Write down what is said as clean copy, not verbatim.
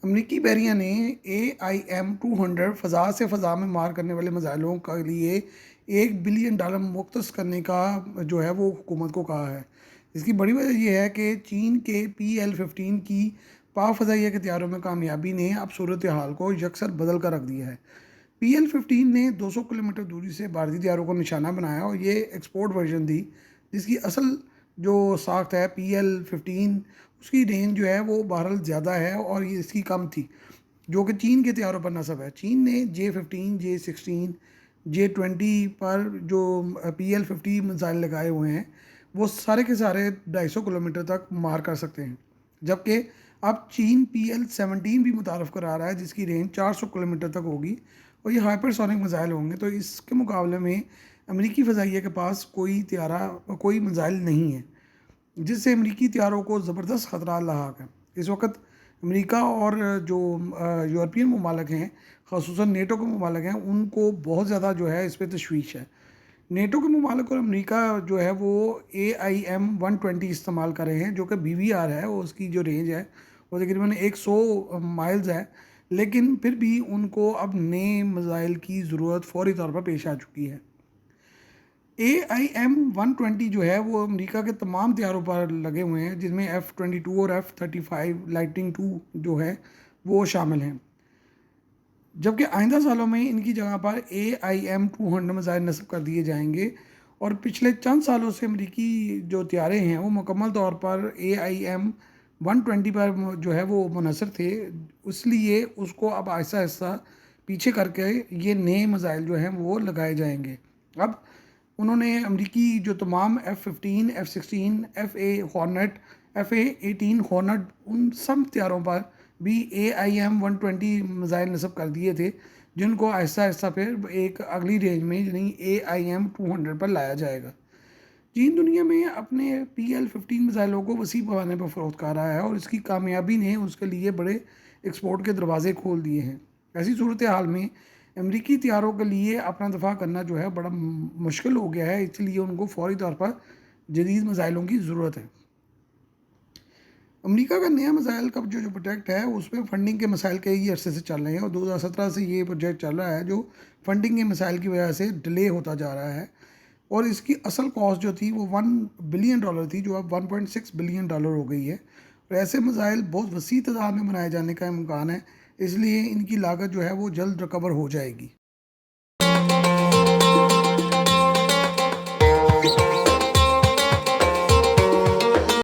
امریکی بحریہ نے AIM-200 فضا سے فضا میں مار کرنے والے میزائلوں کے لیے $1 بلین مختص کرنے کا جو ہے وہ حکومت کو کہا ہے۔ اس کی بڑی وجہ یہ ہے کہ چین کے PL-15 کی پاک فضائیہ کے طیاروں میں کامیابی نے اب صورتحال کو یکسر بدل کر رکھ دیا ہے۔ PL-15 نے 200 کلومیٹر دوری سے بھارتی طیاروں کو نشانہ بنایا اور یہ ایکسپورٹ ورژن تھی، جس کی اصل جو ساخت ہے PL-15 اس کی رینج جو ہے وہ بہرحال زیادہ ہے اور یہ اس کی کم تھی، جو کہ چین کے طیاروں پر نصب ہے۔ چین نے J-15 J-16 J-20 پر جو PL-50 میزائل لگائے ہوئے ہیں وہ سارے کے سارے 250 کلومیٹر تک مار کر سکتے ہیں، جبکہ اب چین PL-17 بھی متعارف کرا رہا ہے جس کی رینج 400 کلومیٹر تک ہوگی اور یہ ہائپر سونک میزائل ہوں گے۔ تو اس کے مقابلے میں امریکی فضائیہ کے پاس کوئی میزائل نہیں ہے، جس سے امریکی طیاروں کو زبردست خطرات لاحق ہیں۔ اس وقت امریکہ اور جو یورپین ممالک ہیں، خصوصاً نیٹو کے ممالک ہیں، ان کو بہت زیادہ جو ہے اس پہ تشویش ہے۔ نیٹو کے ممالک اور امریکہ جو ہے وہ AIM-120 استعمال کر رہے ہیں، جو کہ BVR ہے، اور اس کی جو رینج ہے وہ تقریباً 100 مائلز ہے، لیکن پھر بھی ان کو اب نئے میزائل کی ضرورت فوری طور پر پیش آ چکی ہے۔ AIM-120 جو ہے وہ امریکہ کے تمام طیاروں پر لگے ہوئے ہیں، جس میں F-22 اور F-35 لائٹننگ 2 جو ہے وہ شامل ہیں، جبکہ آئندہ سالوں میں ان کی جگہ پر AIM-200 میزائل نصب کر دیے جائیں گے۔ اور پچھلے چند سالوں سے امریکی جو طیارے ہیں وہ مکمل طور پر AIM-120 پر جو ہے وہ منحصر تھے، اس لیے اس کو اب آہستہ آہستہ پیچھے کر کے یہ نئے میزائل جو ہیں وہ لگائے جائیں گے۔ اب انہوں نے امریکی جو تمام F-15 F-16 FA Hornet ان سب طیاروں پر بھی AIM-120 میزائل نصب کر دیے تھے، جن کو آہستہ آہستہ پھر ایک اگلی رینج میں یعنی AIM-200 پر لایا جائے گا۔ چین دنیا میں اپنے PL-15 میزائلوں کو وسیع پیمانے پر فروخت کر رہا ہے اور اس کی کامیابی نے اس کے لیے بڑے ایکسپورٹ کے دروازے کھول دیے ہیں۔ ایسی صورتحال میں امریکی طیاروں کے لیے اپنا دفاع کرنا جو ہے بڑا مشکل ہو گیا ہے، اس لیے ان کو فوری طور پر جدید میزائلوں کی ضرورت ہے۔ امریکہ کا نیا میزائل کا جو پروجیکٹ ہے اس میں فنڈنگ کے مسائل کئی عرصے سے چل رہے ہیں اور 2017 سے یہ پروجیکٹ چل رہا ہے، جو فنڈنگ کے مسائل کی وجہ سے ڈیلے ہوتا جا رہا ہے، اور اس کی اصل کاسٹ جو تھی وہ $1 بلین تھی، جو اب $1.6 بلین ہو گئی ہے۔ اور ایسے میزائل بہت وسیع تعداد میں بنائے جانے کا امکان ہے، اس لیے ان کی لاگت جو ہے وہ جلد ریکور ہو جائے گی۔